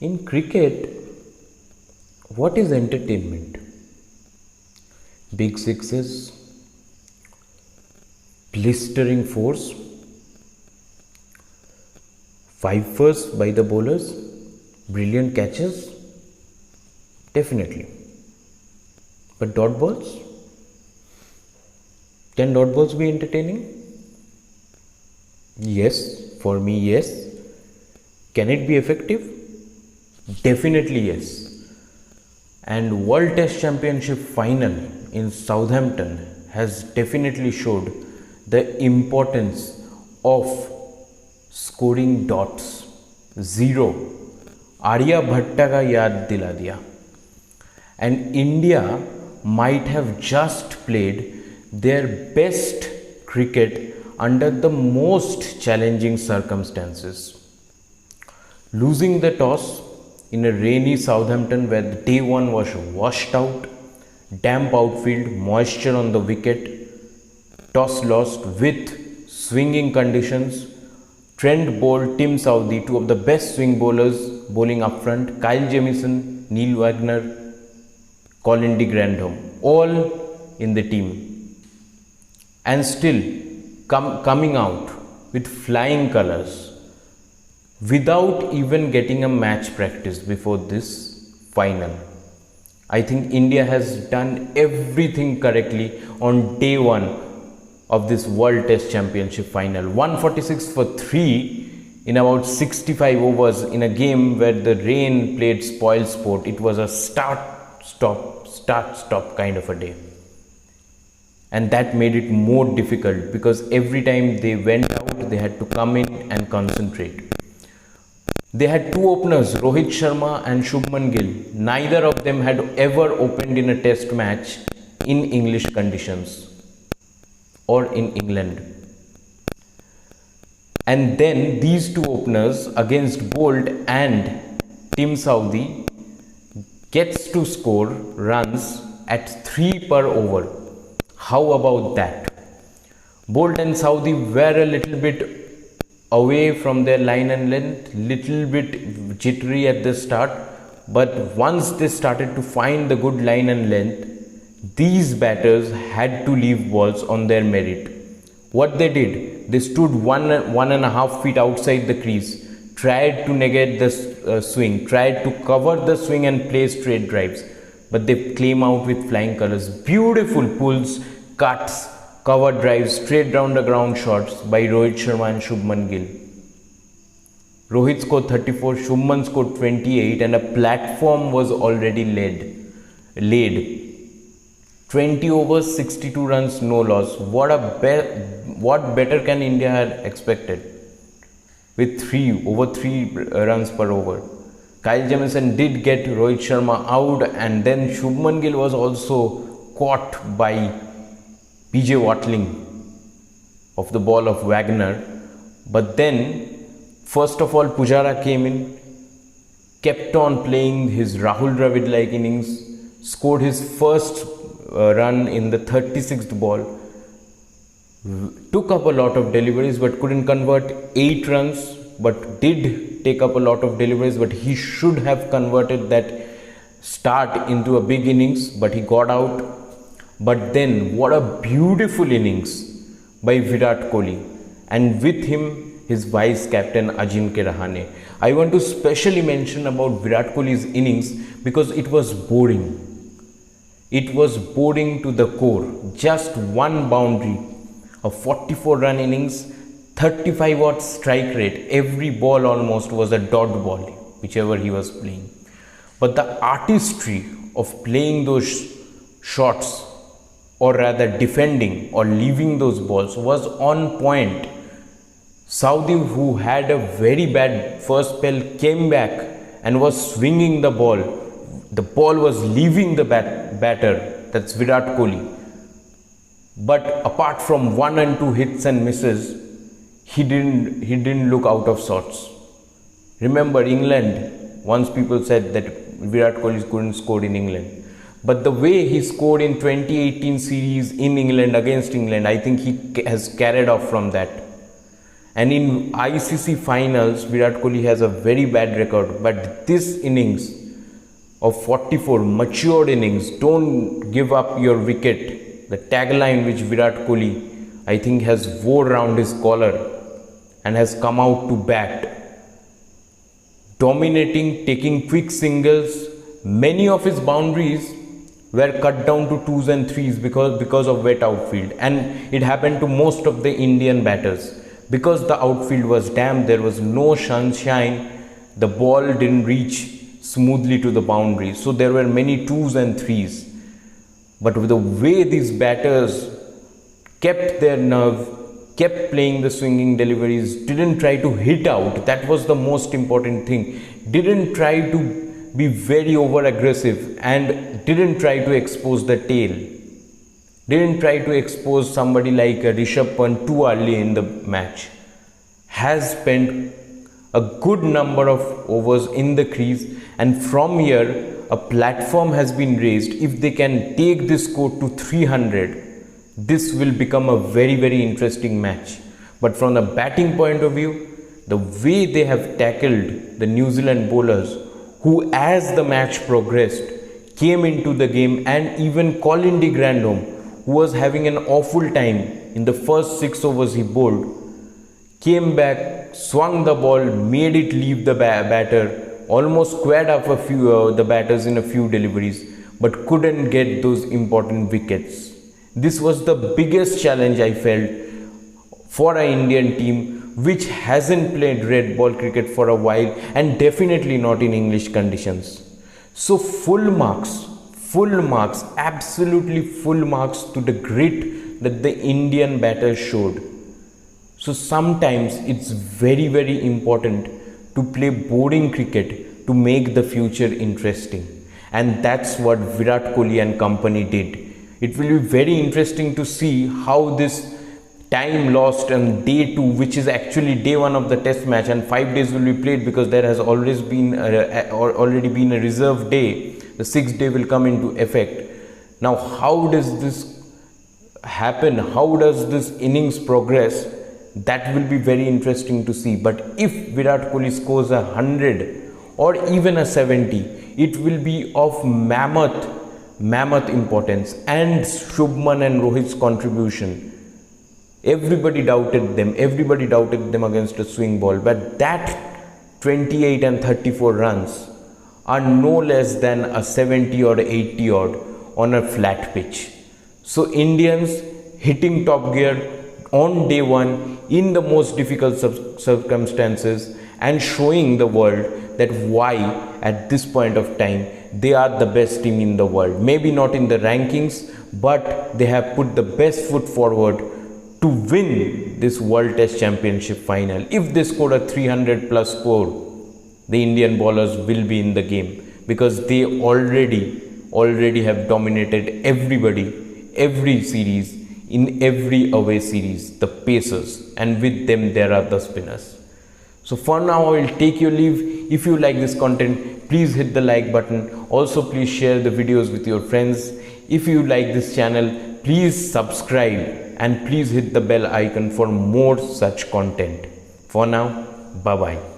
In cricket, what is entertainment? Big sixes, blistering fours, fifers by the bowlers, brilliant catches? Definitely. But dot balls? Can dot balls be entertaining? Yes, for me, yes. Can it be effective? Definitely yes. And World Test Championship final in Southampton has definitely showed the importance of scoring dots. Zero. Arya Bhatta का याद दिला दिया. And India might have just played their best cricket under the most challenging circumstances. Losing the toss in a rainy Southampton where the day one was washed out, damp outfield, moisture on the wicket, toss lost with swinging conditions. Trent bowled Tim Southee, two of the best swing bowlers bowling up front, Kyle Jamieson, Neil Wagner, Colin de Grandhomme, all in the team. And still coming out with flying colours without even getting a match practice before this final. I think India has done everything correctly on day one of this World Test Championship final. 146 for 3 in about 65 overs in a game where the rain played spoil sport. It was a start-stop kind of a day. And that made it more difficult because every time they went out, they had to come in and concentrate. They had two openers, Rohit Sharma and Shubman Gill. Neither of them had ever opened in a test match in English conditions or in England. And then these two openers against Bolt and Tim Southee gets to score runs at 3 per over. How about that? Bolt and Southee were a little bit away from their line and length, little bit jittery at the start, but once they started to find the good line and length, these batters had to leave balls on their merit. What they did, they stood 1.5 feet outside the crease, tried to negate the swing, tried to cover the swing and play straight drives, but they came out with flying colours. Beautiful pulls, cuts, cover drives, straight round the ground shots by Rohit Sharma and Shubman Gill. Rohit scored 34, Shubman scored 28, and a platform was already laid. 20 overs, 62 runs, no loss. What better can India have expected? With over 3 runs per over. Kyle Jamieson did get Rohit Sharma out, and then Shubman Gill was also caught by PJ Watling of the ball of Wagner. But then, first of all, Pujara came in, kept on playing his Rahul Dravid-like innings, scored his first run in the 36th ball, took up a lot of deliveries but couldn't convert 8 runs, but did take up a lot of deliveries, but he should have converted that start into a big innings, but he got out. But then, what a beautiful innings by Virat Kohli, and with him, his vice captain Ajinkya Rahane. I want to specially mention about Virat Kohli's innings because it was boring. It was boring to the core. Just one boundary, a 44-run innings, 35-watt strike rate. Every ball almost was a dot ball, whichever he was playing. But the artistry of playing those shots, or rather defending or leaving those balls, was on point. Southee, who had a very bad first spell, came back and was swinging the ball. The ball was leaving the batter, that's Virat Kohli. But apart from 1 and 2 hits and misses, he didn't look out of sorts. Remember England, once people said that Virat Kohli couldn't score in England. But the way he scored in 2018 series in England against England, I think he has carried off from that. And in ICC finals, Virat Kohli has a very bad record. But this innings of 44 matured innings, don't give up your wicket. The tagline which Virat Kohli, I think, has wore around his collar and has come out to bat. Dominating, taking quick singles. Many of his boundaries were cut down to 2s and 3s because of wet outfield. And it happened to most of the Indian batters. Because the outfield was damp, there was no sunshine, the ball didn't reach smoothly to the boundary. So there were many 2s and 3s. But with the way these batters kept their nerve, kept playing the swinging deliveries, didn't try to hit out, that was the most important thing. Didn't try to be very over aggressive and didn't try to expose the tail. Didn't try to expose somebody like Rishabh Pant too early in the match. Has spent a good number of overs in the crease, and from here a platform has been raised. If they can take this score to 300, this will become a very, very interesting match. But from the batting point of view, the way they have tackled the New Zealand bowlers, who as the match progressed came into the game, and even Colin de Grandhomme, who was having an awful time in the first 6 overs he bowled, came back, swung the ball, made it leave the batter, almost squared up the batters in a few deliveries, but couldn't get those important wickets. This was the biggest challenge I felt for an Indian team which hasn't played red ball cricket for a while, and definitely not in English conditions. So full marks, absolutely full marks to the grit that the Indian batters showed. So sometimes it's very, very important to play boring cricket to make the future interesting. And that's what Virat Kohli and company did. It will be very interesting to see how this time lost on day 2, which is actually day 1 of the test match, and 5 days will be played because there has already been a reserve day. The 6th day will come into effect. Now, how does this happen? How does this innings progress? That will be very interesting to see. But if Virat Kohli scores 100 or even a 70, it will be of mammoth importance. And Shubman and Rohit's contribution, everybody doubted them against a swing ball, but that 28 and 34 runs are no less than a 70 or 80 odd on a flat pitch. So Indians hitting top gear on day 1 in the most difficult circumstances, and showing the world that why at this point of time they are the best team in the world. Maybe not in the rankings, but they have put the best foot forward to win this World Test Championship final. If they score a 300 plus score, the Indian bowlers will be in the game, because they already have dominated everybody, every series, in every away series, the pacers, and with them there are the spinners. So for now I will take your leave. If you like this content, please hit the like button. Also please share the videos with your friends. If you like this channel, please subscribe and please hit the bell icon for more such content. For now, bye bye.